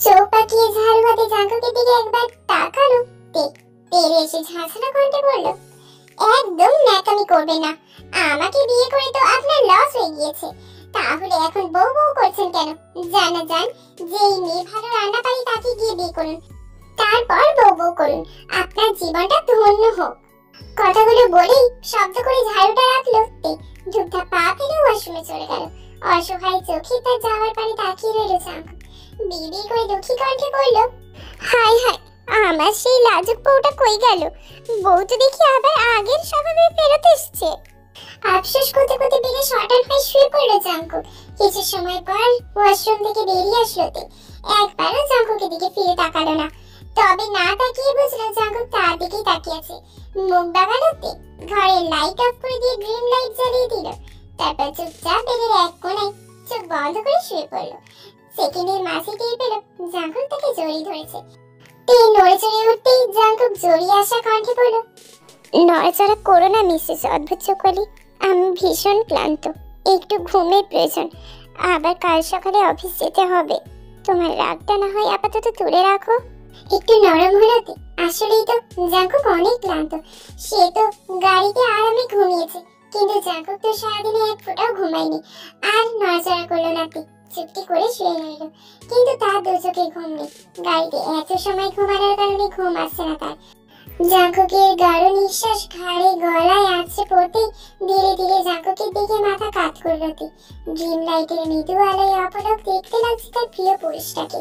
চোখ পাকিয়ে ঝাড়ু হাতে জাঙ্কুকের দিকে একবার তাকালো। তেরে এসে ঝাঁঝালো কণ্ঠে বলল, একদম ন্যাকামি করবে না। আমাকে বিয়ে করে তো আপনার লস হয়ে গিয়েছে, তাহলে এখন বউ বউ করছেন কেন? জানা যান, যেই মেয়ে ভালো রান্না পারি তাকে গিয়ে বিয়ে করুন, তারপর বউ বউ করুন, আপনার জীবনটা ধন্য হোক। কথাগুলো বলেই শব্দ করে ঝাড়ুটা রাখলো। ধূপধাপ পা ফেলে ওয়াশরুমে চলে গেল। অসহায় চোখে তার যাওয়ার পানে তাকিয়ে রইল জাঙ্কুক। বিড়বিড় করে দুঃখী কণ্ঠে বলল, হায় হায়, আমার সেই লাজুক বউটা কই গেল? বউ তো দেখি আবার আগের স্বভাবে ফেরত এসছে। আফসোস করতে করতে বেড়ে শটান হয়ে শুয়ে পড়ল জাঙ্কুক। কিছু সময় পর ওয়াশরুম থেকে বেরিয়ে আসলো। একবারও জাঙ্কুকের দিকে ফিরে তাকালো না, তবে না তাকিয়ে বুঝলো জাঙ্কুক তার দিকেই তাকিয়ে আছে। মুখ বাগানোতে ঘরের লাইট অফ করে দিয়ে ড্রিম লাইট জ্বালিয়ে দিল। তারপর চুপচাপ বেডের এক কোণায় চোখ বন্ধ করে শুয়ে পড়ল। সেকেন্ডের মাঝে টের পেল জাঙ্কুক তাকে জড়িয়ে ধরেছে। নড়ে চড়ে উঠতেই জাঙ্কুক জড়িয়ে আসা কণ্ঠে বলল, নড়াচড়া করো না মিসেস অদ্ভুত চোখালি, আমি ভীষণ ক্লান্ত, একটু ঘুমের প্রয়োজন, আবার কাল সকালে অফিস যেতে হবে। তোমার রাগটা না হয় আপাতত তুলে রাখো। একটু নরম হলোতে আসলেই তো জাঙ্কুক অনেক ক্লান্ত। সে তো গাড়িতে আরামে ঘুমিয়েছে, কিন্তু জাঙ্কুক তো সারাদিনে এক ফোঁটাও ঘুমায়নি। আর নড়াচড়া করলো না, চুপটি করে শুয়ে রইল। কিন্তু তার দু চোখে ঘুম নেই। গাড়িতে এত সময় ঘুমানোর কারণে ঘুম আসছে না তার। জাঙ্কুকের গাঢ় নিঃশ্বাস ঘাড়ে গলায় আছড়ে পড়তেই ধীরে ধীরে জাঙ্কুকের দিকে মাথা কাত করল। ড্রিম লাইটের মৃদু আলোয় অপলক দেখতে লাগছে তার প্রিয় পুরুষটাকে।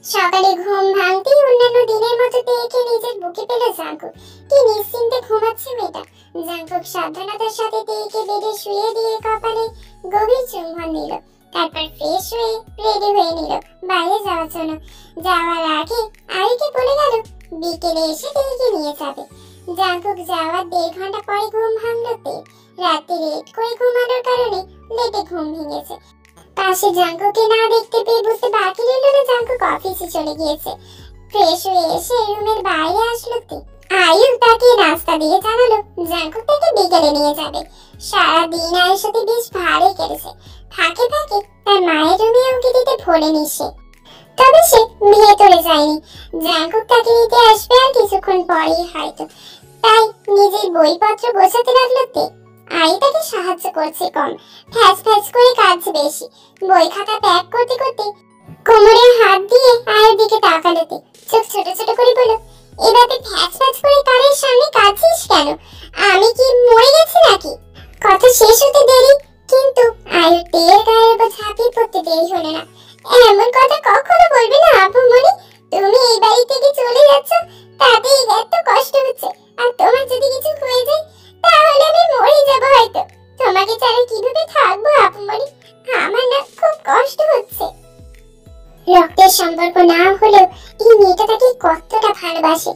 সকালে ঘুম ভাঙতেই অন্যান্য দিনের মতো তেকে নিজের বুকে পেল জাঙ্কুক। কি নিশ্চিন্তে ঘুমাচ্ছে মেয়েটা। জাঙ্কুক সাবধানতার সাথে তেকে বেডে শুয়ে দিয়ে কপালে গভীর চুম্বন দিল। তারপর ফ্রেশ হয়ে রেডি হয়ে নিল বাইরে যাওয়ার জন্য। যাওয়ার আগে আরিকে বলে গেল বিকেলে এসে তেকে নিয়ে যাবে। জাঙ্কুক যাওয়ার 1.5 ঘন্টা পরে ঘুম ভাঙল। রাতে লেট করে ঘুমানোর কারণে লেটে ঘুম ভেঙেছে। পাশে জাঙ্কুককে না দেখতে পেয়ে বুঝতে বাকি রইল না জাঙ্কুক অফিসে চলে গিয়েছে। ফ্রেশ হয়ে এসে রুমের বাইরে আসলো। আয়ুব তাকে রাস্তা দিয়ে জানালো জাঙ্কুক তাকে বিকেলে নিয়ে যাবে। সারাদিন আয়ের সাথে বেশ ভালো কেটেছে। ফাঁকে ফাঁকে তার মায়ের রুমে উঁকি দিতে ভোলেনি সে। তবে সে ভেতরে যায়নি। জাঙ্কুক তাকে নিতে আসবে আর কিছুক্ষণ পরেই হয়তো, তাই নিজের বইপত্র গোছাতে লাগলো। আই তাকে সাহায্য করছে কম, ফ্যাস ফ্যাস করে কাজ বেশি। বই খাতা প্যাক করতে করতে কোমরে হাত দিয়ে আয়ের দিকে তাকালো। চোখ ছোট ছোট করে বলল, এভাবে ফ্যাস ফ্যাস করে কারের সামনে কাঁদছিস কেন? আমি কি মরে গেছি নাকি? কথা শেষ হতে দেরি, কিন্তু আয়ুর টের গায়ের উপর ঝাঁপিয়ে পড়তে দেরি হলো না। এমন কথা কখনো বলবে না আপু মনি, তুমি এই বাড়ি থেকে চলে যাচ্ছ, তাতে এত কষ্ট হচ্ছে। আর তোমার যদি কিছু হয়ে যায় তাহলে আমি মরে যাব হয়তো। তোমাকে ছাড়া কিভাবে থাকবো আপু মনি? আমার না খুব কষ্ট হচ্ছে। রক্তের সম্পর্ক না হলেও এই মেয়েটা তাকে কতটা ভালোবাসে।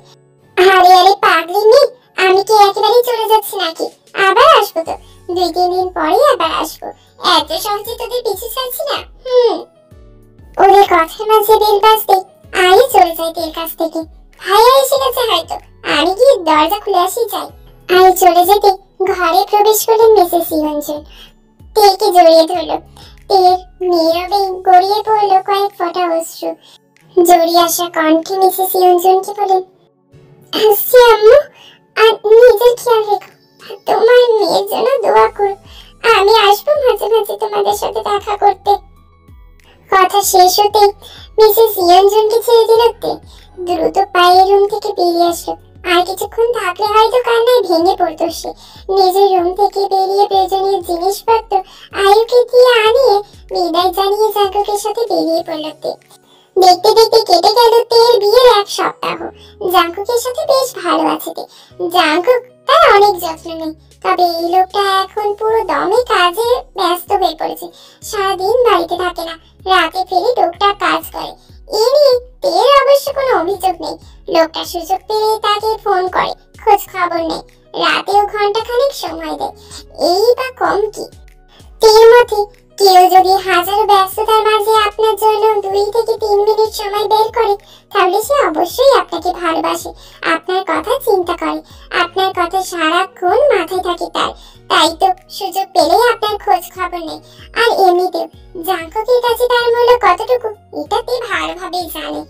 আরে আরে পাগলি মেয়ে, আমি কি একেবারেই চলে যাচ্ছি নাকি? আবার আসবো তো, 2-3 দিন পরে আবার আসবো। এত সহজে তোদের পিছু ছাড়ছি না। ওদের কথার মাঝে বেল বাজতে আই চলে যায় তের কাছ থেকে। ভাইয়া এসে গেছে হয়তো, আমি কি দরজা খুলে আসি যাই। আই চলে যেতে ঘরে প্রবেশ করলেন মিসেস ইয়ঞ্জন। তেকে জড়িয়ে ধরল। তের নীরবে গড়িয়ে পড়ল কয়েক ফোঁটা অশ্রু। জড়িয়ে আসা কণ্ঠে মিসেস ইয়ঞ্জনকে বলেন, আসছি আম্মু, আর নিজের খেয়াল রেখো। তোমার মেয়ের জন্য দোয়া করো। আমি আসবো মাঝে মাঝে তোমাদের সাথে দেখা করতে। কথা শেষ হতেই মিসেস ইয়ঞ্জনকে ছেড়ে দিল। দ্রুত পায়ে রুম থেকে বেরিয়ে আসলো। আর কিছুক্ষণ থাকলে হয়তো কান্নায় ভেঙে পড়তো সে। নিজের রুম থেকে বেরিয়ে প্রয়োজনীয় জিনিসপত্র আয়ুকে দিয়ে আনিয়ে বিদায় জানিয়ে জাঙ্কুকের সাথে বেরিয়ে পড়ল। দেখতে দেখতে কেটে গেল তের বিয়ের 1 সপ্তাহ। জাঙ্কুকের সাথে বেশ ভালো আছে। জাঙ্কুক তার অনেক যত্ন নেই, তবে এই লোকটা এখন পুরো দমে কাজে ব্যস্ত হয়ে পড়েছে। সারাদিন বাড়িতে থাকে না, রাতে ফিরে টুকটাক কাজ করে। এ নিয়ে তের অবশ্য কোনো অভিযোগ নেই। লোকটা সুযোগ পেলে তাকে ফোন করে, খোঁজ খবর নেই। রাতেও ঘন্টাখানেক সময় দেয়, এই বা কম কি? তের মতে কেউ যদি হাজারো ব্যস্ততার মাঝে আপনার জন্য 2 থেকে 3 মিনিট সময় বের করে, তাহলে সে অবশ্যই আপনাকে ভালোবাসে, আপনার কথা চিন্তা করে, আপনার কথা সারাক্ষণ মাথায় থাকে তার। তাই তো সুযোগ পেলেই আপনার খোঁজ খবর নেই। আর এমনিতেও জাঙ্কুকের কাছে তার মূল্য কতটুকু এটা তে ভালোভাবেই জানে।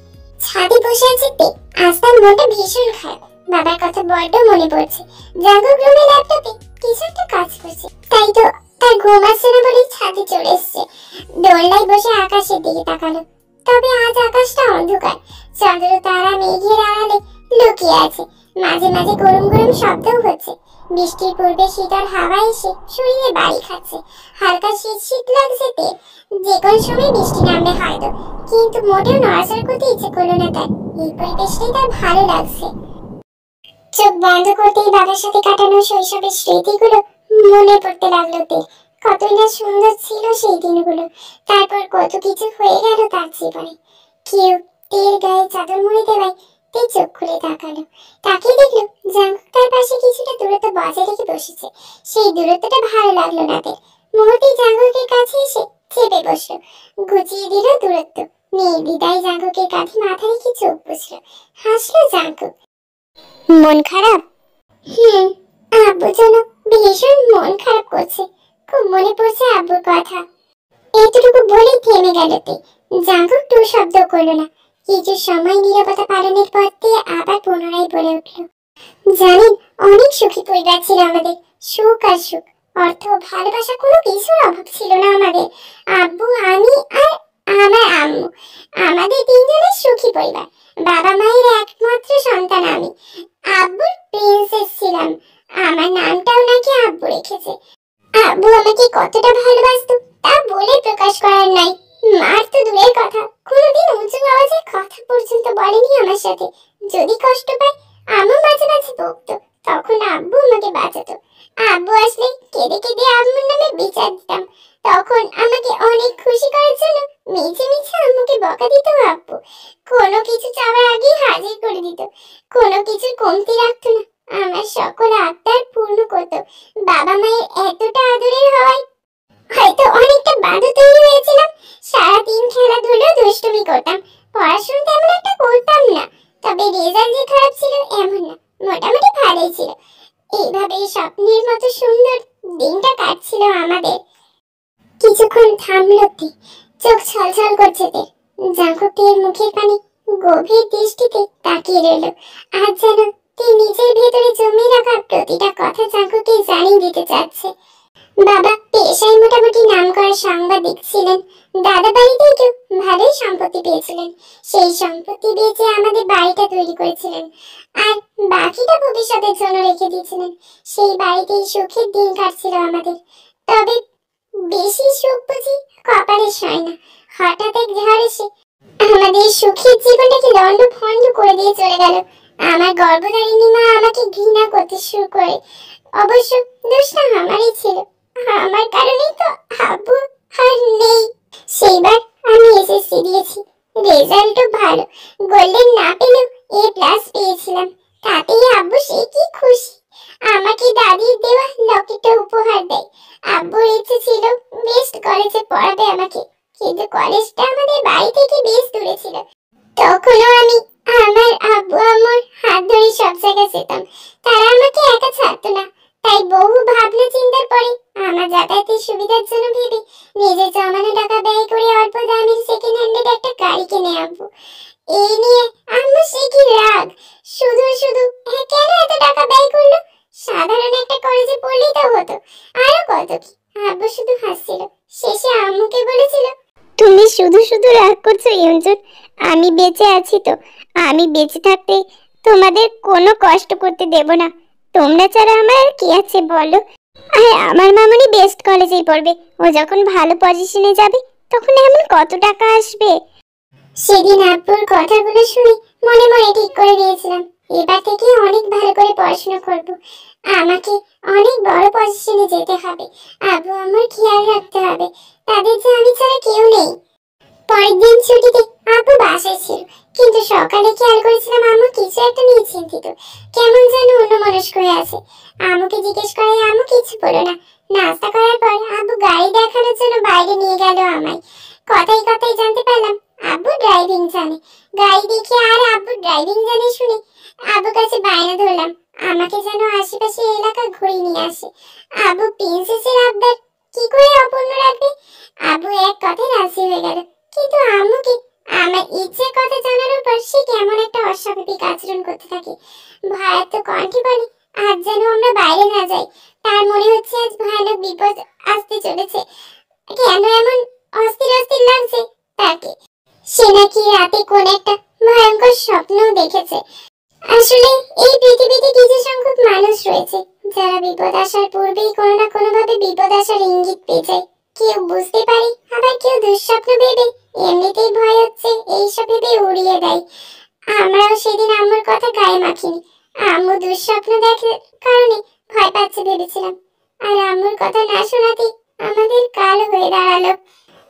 ছাদে বসে আছে তে, আজ তার মনটা ভীষণ খারাপ। বাবার কথা বড্ড মনে পড়ছে। জাঙ্কুক রুমে ল্যাপটপে কিছু একটা কাজ করছে, তাই তো তার ঘুম আসছে না বলে ছাদে চলে এসছে। দোলনায় বসে আকাশের দিকে তাকালো। তবে আজ আকাশটা অন্ধকার, চন্দ্র তারা মেঘের আড়ালে লুকিয়ে আছে। মাঝে মাঝে গরম গরম শব্দও হচ্ছে। বৃষ্টির পূর্বে শীতল হাওয়া এসে শরীরে বাড়ি খাচ্ছে। হালকা শীত শীত লাগছে তে, যে কোনো সময় বৃষ্টি নামবে হয়তো, কিন্তু মোটেও নড়াচড়া করতে ইচ্ছে করলো না তার। এই পরিবেশটাই তার ভালো লাগছে। চোখ বন্ধ করতেই বাবার সাথে কাটানো শৈশবের স্মৃতিগুলো মনে পড়তে লাগলো তে। কতই না সুন্দর ছিল সেই দিনগুলো। তারপর কত কিছু হয়ে গেল তার জীবনে। কেউ তের গায়ে চাদর মুড়ে দেওয়ায় তে চোখ খুলে তাকালো। তাকে দেখলো জাঙ্কুক তার পাশে কিছুটা দূরত্ব বজায় রেখে বসেছে। সেই দূরত্বটা ভালো লাগলো না তে। মুহূর্তেই জাঙ্কুকের কাছে এসে চেপে বসলো, ঘুচিয়ে দিল দূরত্ব। নির্দ্বিধায় জাঙ্কুকের কাঁধে মাথা রেখে চোখ বুঝলো। হাসলো জাঙ্কুক। মন খারাপ? আব্বু যেন ভীষণ মন খারাপ করছে। খুব মনে পড়ছে আব্বুর কথা। এতটুকু বলেই থেমে গেল তে। জাঙ্কুক টু শব্দ করলো না। কিছু সময় নীরবতা পালনের পর দিয়ে আবার পুনরায় বলে উঠল, জানেন, অনেক সুখী পরিবার ছিল আমাদের। সুখ আর সুখ, অর্থ, ভালোবাসা, কোনো কিছুর অভাব ছিল না আমাদের। আব্বু, আমি আর আমার আম্মু, আমাদের তিনজনের সুখী পরিবার। বাবা মায়ের একমাত্র সন্তান আমি। আব্বুর প্রিন্সেস ছিলাম। আমার নামটাও নাকি আব্বু রেখেছে। আব্বু আমাকে কতটা ভালোবাসতো তা বলে প্রকাশ করার নাই। মার তো দূরের কথা, কোনোদিন উঁচু আওয়াজে কথা পর্যন্ত বলেনি আমার সাথে। যদি কষ্ট পায় আম্মু মাঝে মাঝে বকতো, তখন আব্বু আমাকে বাঁচাতো। আব্বু আসলে কেঁদে কেঁদে আম্মুর নামে বিচার দিতাম। তখন আমাকে অনেক খুশি করার জন্য মিছে মিছে আম্মুকে বকা দিত আব্বু। কোনো কিছু চাওয়ার আগেই হাজির করে দিত, কোনো কিছুর কমতি রাখতো না। আমার সকল আবদার পূর্ণ করতো। বাবা মায়ের এতটা আদরের হওয়ায় হয়তো অনেকটা বাঁধো তৈরি হয়েছিলাম। সারাদিন খেলাধুলো দুষ্টুমি করতাম, পড়াশোনা তেমন একটা করতাম না। তবে রেজাল্ট যে খারাপ ছিল এমন না, মোটামুটি ভালোই ছিল। এইভাবে স্বপ্নের মতো সুন্দর দিনটা কাটছিল আমাদের। কিছুক্ষণ থামলো তে, চোখ ছলছল করছে তে। জাঙ্কুকের মুখের পানে গভীর দৃষ্টিতে তাকিয়ে রইল। আজ যেন তে নিজের ভেতরে জমে রাখা প্রতিটা কথা জাঙ্কুকে জানিয়ে দিতে চাচ্ছে। বাবা পেশায় মোটামুটি নামকরা সাংবাদিক ছিলেন। দাদা বাড়িতে একটু ভালোই সম্পত্তি পেয়েছিলেন। সেই সম্পত্তি বেচে আমাদের বাড়িটা তৈরি করেছিলেন, আর বাকিটা ভবিষ্যতের জন্য রেখে দিয়েছিলেন। সেই বাড়িতেই সুখের দিন কাটছিল আমাদের। তবে বেশি সুখ বুঝি কপালে সয় না। হঠাৎ এক ঝড় এসে আমাদের সুখের জীবনটাকে লন্ড ভন্ড করে দিয়ে চলে গেল। আমার গর্ভধারিণী মা আমাকে ঘৃণা করতে শুরু করে। অবশ্য দোষটা আমারই ছিল। আমার কারণেই তো আব্বু আর নেই। সেইবার আমি এসএসসি দিয়েছি, রেজাল্টও ভালো। গোল্ডেন না পেলেও A+ পেয়েছিলাম। তাতেই আব্বু সে কি খুশি। আমাকে দাদির দেওয়া লকেটটা উপহার দেয়। আব্বুর ইচ্ছে ছিল বেস্ট কলেজে পড়াবে আমাকে, কিন্তু কলেজটা আমাদের বাড়ি থেকে বেশ দূরে ছিল। তখনও আমি আমার আব্বু আম্মুর হাত ধরে সব জায়গায় যেতাম। তারা আমাকে একা ছাড়তো না। তাই বহু ভাবনা চিন্তার পরে আমার যাতায়াতের সুবিধার জন্য ভেবে নিজের জমানো টাকা ব্যয় করে অল্প দামের সেকেন্ড হ্যান্ডেড একটা গাড়ি কিনে আনবো। এই নিয়ে আম্মু সে কি রাগ, শুধু শুধু কেন এত টাকা ব্যয় করলো। সাধারণ একটা কলেজে পড়লেই তো হতো, আরো কত কি। আব্বু শুধু হাসছিল। শেষে আম্মুকে বলেছিল, তুমি শুধু শুধু রাগ করছো ইয়ঞ্জন। আমি বেঁচে আছি তো, আমি বেঁচে থাকতে তোমাদের কোনো কষ্ট করতে দেব না। তোমরা ছাড়া আমার আর কি আছে বলো। আর আমার মামুনি বেস্ট কলেজেই পড়বে। ও যখন ভালো পজিশনে যাবে তখন এমন কত টাকা আসবে। সেদিন আব্বুর কথাগুলো শুনে মনে মনে ঠিক করে নিয়েছিলাম, এবার থেকে অনেক ভালো করে পড়াশোনা করব। আমাকে অনেক বড় পজিশনে যেতে হবে। আব্বু আমার খেয়াল রাখতে হবে, তাদের যে আমি ছাড়া কেউ নেই। পরের দিন ছুটিতে আব্বু বাসায় ছিল, কিন্তু সকালে খেয়াল করেছিলাম আম্মু কিছু একটা নিয়ে চিন্তিত, কেমন যেন অন্যমনস্ক হয়ে আছে। আম্মুকে জিজ্ঞেস করে আম্মু কিছু বলো না। নাস্তা করার পর আব্বু গাড়ি দেখানোর জন্য বাইরে নিয়ে গেল আমায়। কথায় কথায় জানতে পারলাম আব্বু ড্রাইভিং জানে। গাড়ি দেখে আর আব্বু ড্রাইভিং জানে শুনে আব্বুর কাছে বায়না ধরলাম আমাকে যেন আশেপাশে এলাকা ঘুরিয়ে নিয়ে আসে। আবু প্রিন্সেসের আবদার কি করে অপূর্ণ রাখবে? আবু এক কথায় রাজি হয়ে গেল, কিন্তু আম্মুকে আমার ইচ্ছের কথা জানানোর পর সে কেমন একটা অস্বাভাবিক আচরণ করতে থাকে। ভয়ার্ত কণ্ঠে বলে, আজ যেন আমরা বাইরে না যাই। তার মনে হচ্ছে আজ ভয়ানক বিপদ আসতে চলেছে। কেন এমন অস্থির অস্থির লাগছে তাকে? সে নাকি রাতে কোন একটা ভয়ঙ্কর স্বপ্ন দেখেছে। আসলে এই পৃথিবীতে কিছু সংখ্যক মানুষ রয়েছে যারা বিপদ আসার পূর্বেই কোনো না কোনো ভাবে বিপদ আসার ইঙ্গিত পেয়ে যায়। কেউ বুঝতে পারে, আবার কেউ দুঃস্বপ্ন ভেবে এমনিতেই ভয় হচ্ছে এইসব ভেবে উড়িয়ে দেয়। আমরাও সেদিন আম্মুর কথা গায়ে মাখিনি। আম্মু দুঃস্বপ্ন দেখার কারণে ভয় পাচ্ছে ভেবেছিলাম, আর আম্মুর কথা না শোনাতেই আমাদের কাল হয়ে দাঁড়ালো।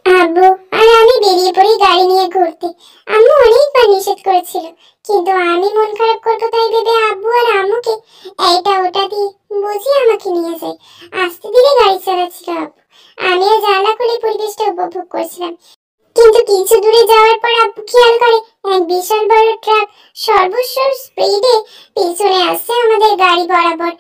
আব্বু আর আমি বেরিয়ে পড়ি গাড়ি নিয়ে ঘুরতে। আম্মু অনেকবার নিষেধ করেছিল, কিন্তু আমি মন খারাপ করবো তাই ভেবে আব্বু আর আম্মুকে এইটা ওটা দিয়ে বুঝিয়ে আমাকে নিয়ে যায়। আস্তে ধীরে গাড়ি চালাচ্ছিল আব্বু, আমিও জানলা খুলে পরিবেশটা উপভোগ করছিলাম। কিন্তু কিছু দূরে যাওয়ার পর আব্বু খেয়াল করে এক বিশাল বড় ট্রাক সর্বোচ্চ স্পিডে পিছনে আসছে আমাদের গাড়ি বরাবর।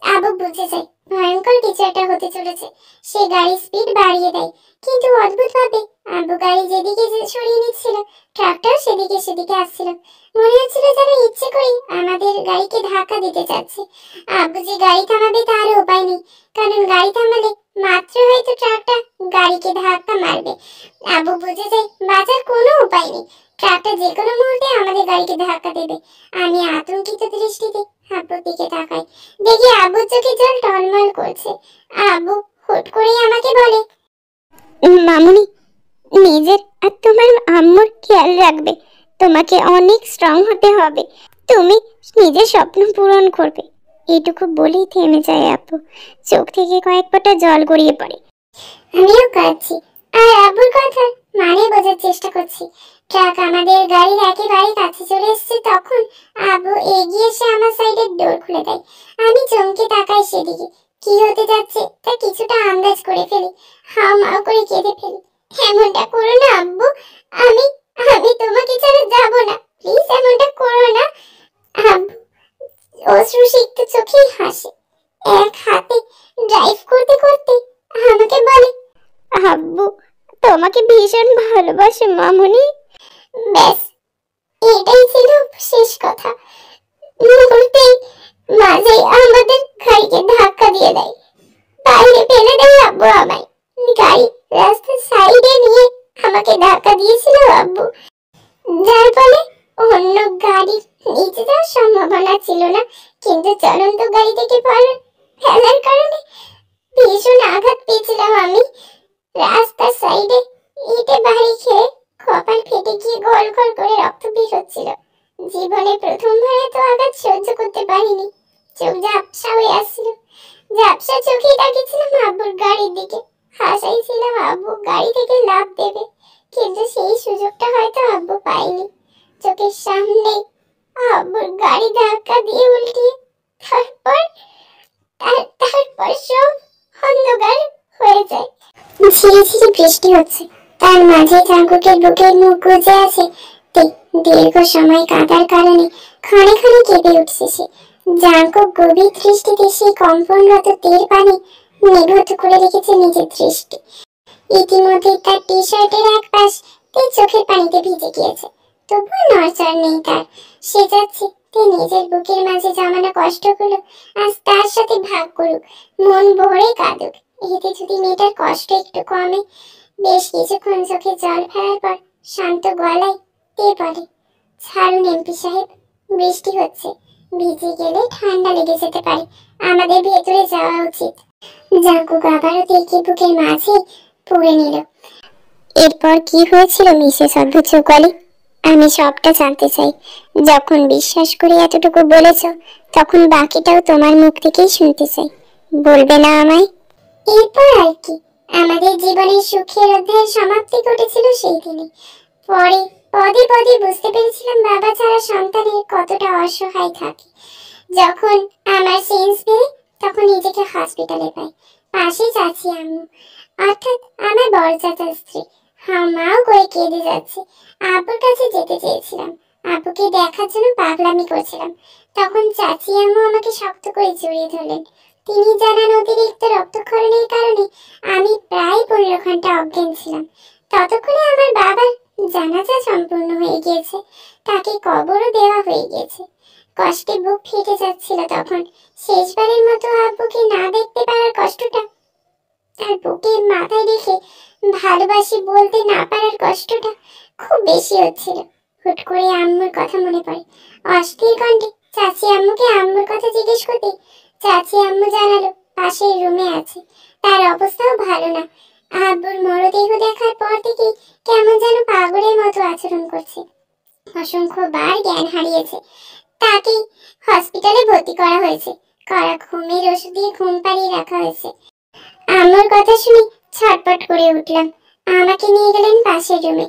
আব্বু বুঝে যায় ভয়ঙ্কর কিছু একটা হতে চলেছে। সে গাড়ির স্পিড বাড়িয়ে দেয়, কিন্তু অদ্ভুতভাবে আব্বু গাড়ি যেদিকে সরিয়ে নিচ্ছিল, ট্রাকটাও সেদিকে আসছিল। মনে হচ্ছিল যেন ইচ্ছে করে আমাদের গাড়িকে ধাক্কা দিতে চাচ্ছে। আব্বু যে গাড়ি থামাবে তার উপায় নেই, কারণ গাড়ি থামালে মাত্র হয়তো ট্রাকটা গাড়িকে ধাক্কা মারবে। আব্বু বুঝে যায় বাঁচার কোনো উপায় নেই, ট্রাকটা যে কোনো মুহূর্তে আমাদের গাড়িকে ধাক্কা দেবে। আমি আতঙ্কিত দৃষ্টিতে আব্বুর দিকে তাকাই, দেখি আব্বুর চোখে জল টলমল করছে। আব্বু হুট করেই আমাকে বলে, মামুনি, নিজের আর তোমার আম্মুর খেয়াল রাখবে। তোমাকে অনেক স্ট্রং হতে হবে। তুমি নিজের স্বপ্ন পূরণ করবে। এইটুকু বলেই থেমে যায় আপু। চোখ থেকে কয়েক ফোঁটা জল গড়িয়ে পড়ে। আমিও কাঁদছি আর আব্বুর কথা মানে বোঝার চেষ্টা করছি। ট্রাক আমাদের গাড়ির একেবারে কাছে চলে এসেছে, তখন আব্বু এগিয়ে এসে আমার সাইডের ডোর খুলে দেয়। আমি চমকে তাকাই সেদিকে। কি হতে যাচ্ছে তা কিছুটা আন্দাজ করে ফেলি। হাউমাউ করে কেঁদে ফেলি। এমনটা করো না আব্বু, আমি আমি তোমাকে ছেড়ে যাব না, প্লিজ এমনটা করো না। আব্বু অশ্রুসিক্ত চোখেই হাসে, এক হাতে ড্রাইভ করতে করতে আমাকে বলে, আব্বু তোমাকে ভীষণ ভালোবাসে মামুনি। ব্যাস এটাই ছিল শেষ কথা। মুহূর্তেই মাঝেই আমাদের গাড়িকে ধাক্কা দিয়ে দেয়, বাইরে ফেলে দেয় আব্বু আমায়। গাড়ি রাস্তার সাইডে নিয়ে আমাকে ধাক্কা দিয়েছিল আব্বু, যার ফলে অন্য গাড়ির নিচে যাওয়ার সম্ভাবনা ছিল না, কিন্তু চলন্ত গাড়ি থেকে ফেলার কারণে ভীষণ আঘাত পেয়েছিলাম আমি। রাস্তার সাইডে ইটে বাড়ি খেয়ে কপাল ফেটে গিয়ে গল গল করে রক্ত বের হচ্ছিল। জীবনে প্রথমবার এত আঘাত সহ্য করতে পারিনি। চোখ ঝাপসা হয়ে আসছিল, ঝাপসা চোখে তাকিয়েছিলাম আব্বুর গাড়ির দিকে। হাসাইছিলাম আব্বু গাড়ি থেকে লাফ দেবে, কিন্তু সেই সুযোগটা হয়তো আব্বু পায়নি। চোখের সামনে আব্বুর গাড়ি ধাক্কা দিয়ে উল্টিয়ে তারপর সব অন্ধকার হয়ে যায়। ঝিরি ঝিরি বৃষ্টি হচ্ছে, তার মাঝে জাঙ্কুকের বুকের মুখ গুজে আছে। দীর্ঘ সময় কাঁদার কারণে ক্ষণে ক্ষণে কেঁপে উঠছে সে। জাঙ্কুক গভীর দৃষ্টিতে সেই কম্পনরত তীর পানি নিবদ্ধ করে রেখেছে নিজের দৃষ্টি। ইতিমধ্যে তার টি শার্টের এক পাশ চোখের পানিতে ভিজে গিয়েছে, তবুও নড়চড় নেই তার। সে যাচ্ছে নিজের বুকের মাঝে জমানো কষ্টগুলো আজ তার সাথে ভাগ করুক, মন ভরে কাঁদুক। এতে যদি মেয়েটার কষ্ট একটু কমে। বেশ কিছুক্ষণ চোখে জল ফেলার পর শান্ত গলায় বলে, ছাড়ুন এমপি সাহেব, বৃষ্টি হচ্ছে, ভিজে গেলে ঠান্ডা লেগে যেতে পারে, আমাদের ভেতরে যাওয়া উচিত। জাঙ্কুক আবারও দেখে বুকের মাঝে পুড়ে নিল। এরপর কি হয়েছিল মিসেস অদ্ভুত চৌকালি? আমি সবটা জানতে চাই। যখন বিশ্বাস করে এতটুকু বলেছ, তখন বাকিটাও তোমার মুখ থেকেই শুনতে চাই। বলবে না আমায়? এরপর আর কি, আমাদের জীবনের সুখের অধ্যায়ের সমাপ্তি ঘটেছিল সেই দিনে। পরে পদে পদে বুঝতে পেরেছিলাম বাবা ছাড়া সন্তানের কতটা অসহায় থাকে। যখন আমার সেন্স ফিরে, তখন নিজেকে হসপিটালে পাই। পাশে চাচি আম্মু, অর্থাৎ আমার বড় চাচার স্ত্রী, হামাও করে কেঁদে যাচ্ছে। আব্বুর কাছে যেতে চেয়েছিলাম, আব্বুকে দেখার জন্য পাগলামি করছিলাম। তখন চাচি আম্মু আমাকে শক্ত করে জড়িয়ে ধরলেন। তিনি জানান অতিরিক্ত রক্তক্ষরণের কারণে আমি প্রায় 15 ঘন্টা অজ্ঞান ছিলাম। ততক্ষণে আমার বাবার জানাজা সম্পূর্ণ হয়ে গিয়েছে, তাকে কবরও দেওয়া হয়ে গিয়েছে। কষ্টে বুক ফেটে যাচ্ছিল তখন। শেষবারের মতো আব্বুকে না দেখতে পারার কষ্টটা, আর বুকে মাথায় রেখে ভালোবাসি বলতে না পারার কষ্টটা খুব বেশি হচ্ছিল। হুট করে আম্মুর কথা মনে পড়ে। অস্থির কণ্ঠে চাচি আম্মুকে আম্মুর কথা জিজ্ঞেস করতে চাচি আম্মু জানালো পাশের রুমে আছে, তার অবস্থাও ভালো না। আব্বুর মরদেহ দেখার পর থেকেই কেমন যেন পাগলের মতো আচরণ করছে। অসংখ্যবার জ্ঞান হারিয়েছে। তাকে হসপিটালে ভর্তি করা হয়েছে। কড়া ঘুমের ওষুধ দিয়ে ঘুম পাড়িয়ে রাখা হয়েছে। আম্মুর কথা শুনে ছটপট করে উঠলাম। আমাকে নিয়ে গেলেন পাশের রুমে।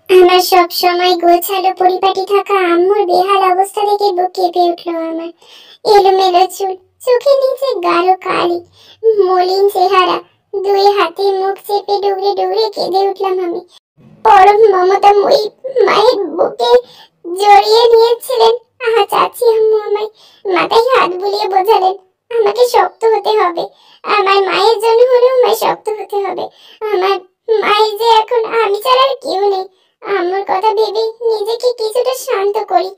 আমার সব সময় গোছালো পরিপাটি থাকা আম্মুর বেহাল অবস্থা দেখে বুক কেঁপে উঠলো আমার। এলোমেলো চুল, চোখের নিচে গাঢ় কালি, মলিন চেহারা, দুই হাতে মুখ চেপে ডুবরে ডুবরে কেঁদে উঠলাম আমি। পরম মমতাময়ী মায়ের বুকে জড়িয়ে নিয়েছিলেন চাচি আম্মু। আমায় মাথায় হাত বুলিয়ে বোঝালেন আমাকে শক্ত হতে হবে, আমার মায়ের জন্য হলেও আমায় শক্ত হতে হবে। আমার মায়ের যে এখন আমি ছাড়া আর কেউ নেই। আম্মুর কথা ভেবে নিজেকে কিছুটা শান্ত করি।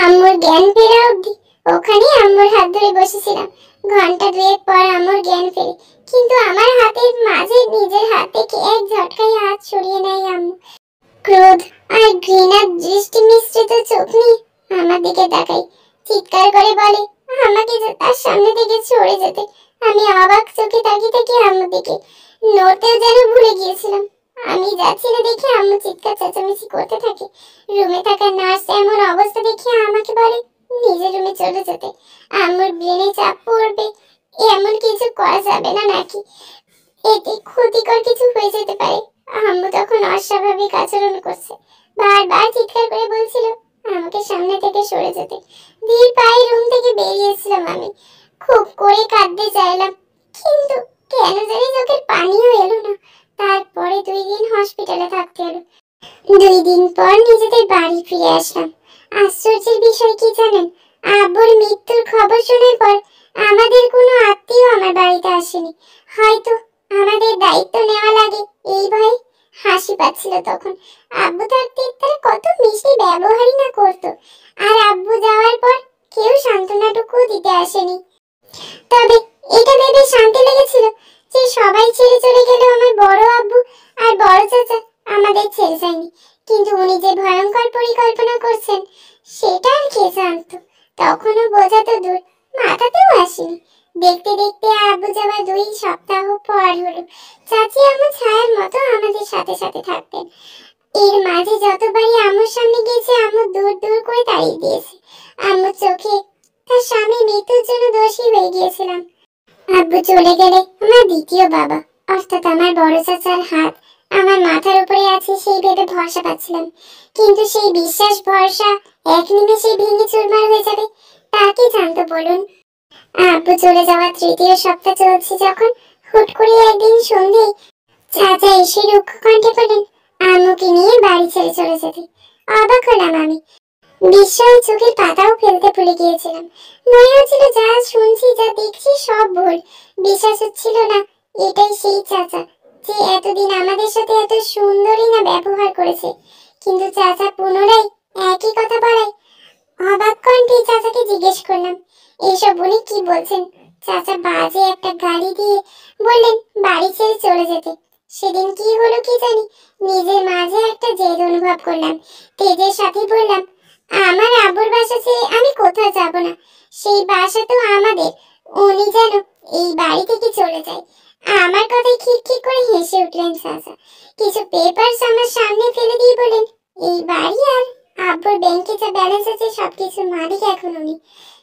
আম্মুর জ্ঞান ফেরা অবধি ওখানে আম্মুর হাত ধরে বসেছিলাম। ঘন্টা দুয়েক পর আম্মুর জ্ঞান ফেরে, কিন্তু আমার হাতের মাঝে নিজের হাত থেকে এক ঝটকায় হাত সরিয়ে নেয় আম্মু। ক্রোধ আর ঘৃণার দৃষ্টি মিশ্রিত চোখ নিয়ে আমার দিকে তাকাই, চিৎকার করে বলে আমাকে তার সামনে থেকে সরে যেতে। আমি অবাক চোখে তাকিয়ে থাকি আম্মুর দিকে, নড়তেও যেন ভুলে গিয়েছিলাম। আমি যাচ্ছি না দেখে আম্মু চিৎকার চেঁচামেচি করতে থাকে। রুমে থাকা নার্স এমন অবস্থা দেখে আমাকে বলে নিজের রুমে চলে যেতে। আম্মুর ব্রেনে চাপ পড়বে, এমন কিছু করা যাবে না নাকি, এতে ক্ষতিকর কিছু হয়ে যেতে পারে। আম্মু তখন অস্বাভাবিক আচরণ করছে, বারবার চিৎকার করে বলছিল আমাকে সামনে থেকে সরে যেতে। ধীর পায়ে রুম থেকে বেরিয়েছিলাম আমি। খুব করে কাঁদতে চাইলাম, কিন্তু কেন জানি চোখের পানিও এলো না। তারপরে 2 দিন হসপিটালে থাকতে হলো। 2 দিন পর নিজেদের বাড়ি ফিরে আসলাম। আশ্চর্যের বিষয় কি জানেন, আব্বুর মৃত্যুর খবর শোনার পর আমাদের কোনো আত্মীয় আমার বাড়িতে আসেনি। হয়তো আমাদের দায়িত্ব নেওয়া লাগে এই ভয়ে। হাসি পাচ্ছিল তখন। আব্বু থাকতে তারা কত মিষ্টি ব্যবহারই না করতো, আর আব্বু যাওয়ার পর কেউ সান্ত্বনাটুকুও দিতে আসেনি। তবে এটা ভেবে শান্তি লেগেছিল যে সবাই ছেড়ে চলে গেল, আমার বড় আব্বু আর বড় চাচা আমাদের ছেড়ে যায়নি। কিন্তু উনি যে ভয়ঙ্কর পরিকল্পনা করছেন সেটা আর কে জানতো। তখনও বোঝা তো দূর, মাথাতেও আসেনি। দেখতে দেখতে আব্বু যাওয়ার 2 সপ্তাহ পর হলো। চাচি আম্মু ছায়ার মতো আমাদের সাথে সাথে থাকতেন। এর মাঝে যতবারই আম্মুর সামনে গেছে আম্মু দূর দূর করে তাড়িয়ে দিয়েছে। আম্মুর চোখে তার স্বামীর মৃত্যুর জন্য দোষী হয়ে গিয়েছিলাম। আব্বু চলে গেলে আমার দ্বিতীয় বাবা অর্থাৎ আমার বড় চাচার হাত আমার মাথার উপরে আছে সেই ভেবে ভরসা পাচ্ছিলাম। কিন্তু সেই বিশ্বাস ভরসা এক নিমেষে ভেঙে চুরমার হয়ে যাবে তা কি জানতো বলুন। আব্বু চলে যাওয়ার 3য় সপ্তাহ চলছে যখন হুট করে একদিন সন্ধ্যায় চাচা এসে রুক্ষ কণ্ঠে বলেন আম্মুকে নিয়ে বাড়ি ছেড়ে চলে যেতে। অবাক হলাম আমি, বিস্ময়ে চোখের পাতাও ফেলতে ভুলে গিয়েছিলাম। মনে হচ্ছিল যা শুনছি যা দেখছি সব ভুল। বিশ্বাস হচ্ছিল না এটাই সেই চাচা যে এতদিন আমাদের সাথে এত সুন্দরই না ব্যবহার করেছে। কিন্তু চাচা পুনরায় একই কথা বলায় অবাক কণ্ঠে চাচাকে জিজ্ঞেস করলাম এসব উনি কি বলছেন। চাচা বাজে একটা গালি দিয়ে বললেন বাড়ি ছেড়ে চলে যেতে। সেদিন কি হলো কি জানি, নিজের মাঝে একটা জেদ অনুভব করলাম। তেজের সাথে বললাম আমার আব্বুর বাসা ছেড়ে আমি কোথাও যাব না, সেই বাসা তো আমাদের। উনি যেন এই বাড়ি থেকে চলে যায়। আমার কথায় খিটখিট করে হেসে উঠলেন চাচা। কিছু পেপারস আমার সামনে ফেলে দিয়ে বলেন এই বাড়ি আর আব্বুর ব্যাংকে যা ব্যালেন্স আছে সবকিছুর মালিক এখন উনি।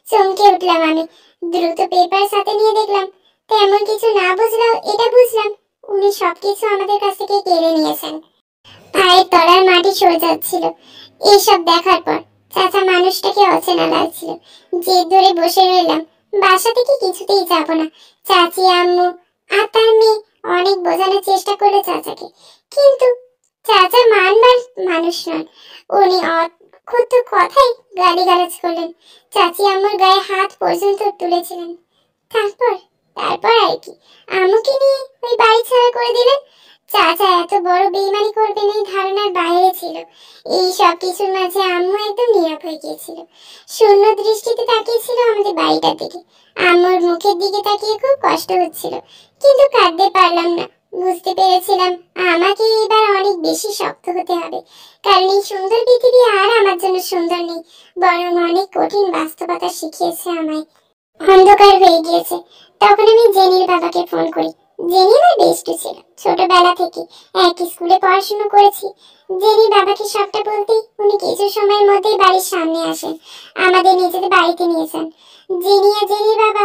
চমকে উঠলাম আমি। দ্রুত পেপার সাথে নিয়ে দেখলাম তেমন কিছু না বুঝলেও এটা বুঝলাম উনি সবকিছু আমাদের কাছ থেকে কেড়ে নিয়েছেন। পায়ের তলার মাটি সরে যাচ্ছিল এসব দেখার পর। চাচা মানুষটাকে অচেনা লাগছিল। জেদ ধরে বসে রইলাম, বাসা থেকে কিছুতেই যাব না। চাচি আম্মু আর তার মেয়ে অনেক বোঝানোর চেষ্টা করলো চাচাকে, কিন্তু চাচা মানবার মানুষ নন। উনি কত কথাই গালিগালাজ করলেন, চাচি আমার গায়ে হাত পর্যন্ত তুলেছিলেন। তারপর তারপর আর কি, আম্মুকে নিয়ে ওই বাড়ি ছাড়া করে দিলেন। চাচা এত বড় বেইমানি করবেন এই ধারণার বাইরে ছিল। এই সব কিছুর মাঝে আম্মু একদম নীরব হয়ে গিয়েছিল, শূন্য দৃষ্টিতে তাকিয়েছিল আমাদের বাড়িটার দিকে। আম্মুর মুখের দিকে তাকিয়ে খুব কষ্ট হচ্ছিল, কিন্তু কাঁদতে পারলাম না। বুঝতে পেরেছিলাম আমাকে এবার অনেক বেশি শক্ত হতে হবে, কারণ এই সুন্দর পৃথিবী আর আমার জন্য সুন্দর নেই, বরং অনেক কঠিন বাস্তবতা শিখিয়েছে আমায়। অন্ধকার হয়ে গিয়েছে, তখন আমি জেনির বাবাকে ফোন করি। জেনি আমার বেস্ট ছিল, ছোটবেলা থেকে একই স্কুলে পড়াশোনা করেছি। জেনির বাবাকে সবটা বলতেই উনি কিছু সময়ের মধ্যেই বাড়ির সামনে আসেন, আমাদের নিজেদের বাড়িতে নিয়ে যান। জেনি আর জেনির বাবা,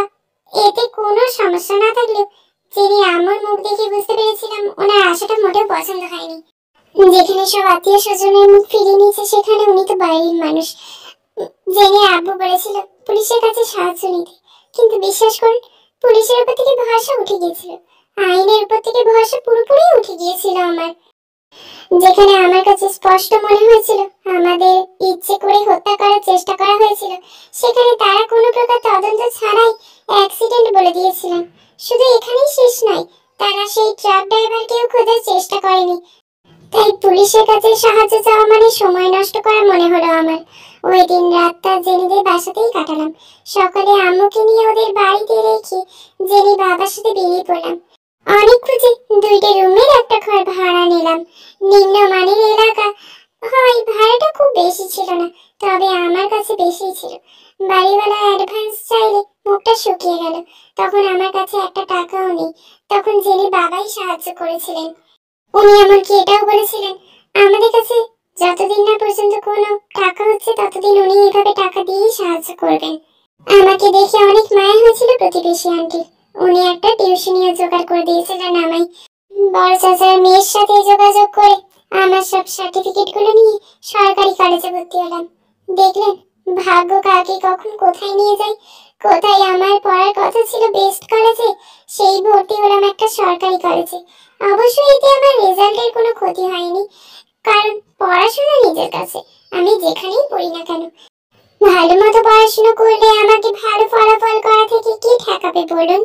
এতে কোনো সমস্যা না থাকলেও জেনি আমার মুখ দেখে বুঝতে পেরেছিলাম ওনার আশাটা মোটেও পছন্দ হয়নি। যেখানে সব আত্মীয় স্বজনের মুখ ফিরিয়ে নিয়েছে, সেখানে উনি তো বাইরের মানুষ। জেনির আব্বু বলেছিল পুলিশের কাছে সাহায্য নিতে, কিন্তু বিশ্বাস করুন, পুলিশের উপর থেকে ভরসা উঠে গিয়েছিল, আইনের উপর থেকে ভরসা পুরোপুরি উঠে গিয়েছিল আমার। যেখানে আমার কাছে স্পষ্ট মনে হয়েছিল আমাদের ইচ্ছে করে হত্যা করার চেষ্টা করা হয়েছিল, সেখানে তারা কোনো প্রকার তদন্ত ছাড়াই অ্যাক্সিডেন্ট বলে দিয়েছিলেন। শুধু এখানেই শেষ নয়, তারা সেই ট্রাক ড্রাইভারকেও খোঁজার চেষ্টা করেনি। তাই পুলিশের কাছে সাহায্য চাওয়া মানে সময় নষ্ট করা মনে হলো আমার। ওই দিন রাতটা জেনিদের বাসাতেই কাটালাম। সকালে আম্মুকে নিয়ে ওদের বাড়িতে রেখে জেনি বাবার সাথে বেরিয়ে পড়লাম। অনেক খুঁজে 2টা রুমের একটা ঘর ভাড়া নিলাম। নিম্নমানের এলাকা হয়, ভাড়াটা খুব বেশি ছিল না, তবে আমার কাছে বেশি ছিল। বাড়িওয়ালা অ্যাডভান্স চাইলে মুখটা শুকিয়ে গেল। তখন আমার কাছে একটা টাকাও নেই। তখন জেনি বাবাই সাহায্য করেছিলেন। উনি এমনকি এটাও বলেছিলেন আমাদের কাছে যতদিন না পর্যন্ত কোনো টাকা হচ্ছে ততদিন উনি এভাবে টাকা দিয়েই সাহায্য করবেন। আমাকে দেখে অনেক মায়া হয়েছিল প্রতিবেশী আন্টির। উনি একটা টিউশনিও জোগাড় করে দিয়েছিলেন আমায়। বড় চাচার মেয়ের সাথে যোগাযোগ করে আমার সব সার্টিফিকেটগুলো নিয়ে সরকারি কলেজে ভর্তি হলাম। দেখলেন ভাগ্য কাকে কখন কোথায় নিয়ে যায়। কোথায় আমার পড়ার কথা ছিল বেস্ট কলেজে, সেই ভর্তি হলাম একটা সরকারি কলেজে। অবশ্যই এতে আমার রেজাল্টের কোনো ক্ষতি হয়নি, কারণ পড়াশোনা নিজের কাছে, আমি যেখানেই পড়ি না কেন। ভালো মতো পড়াশোনা করলে আমাকে ভালো ফলাফল করা থেকে কি ঠেকাবে বলুন।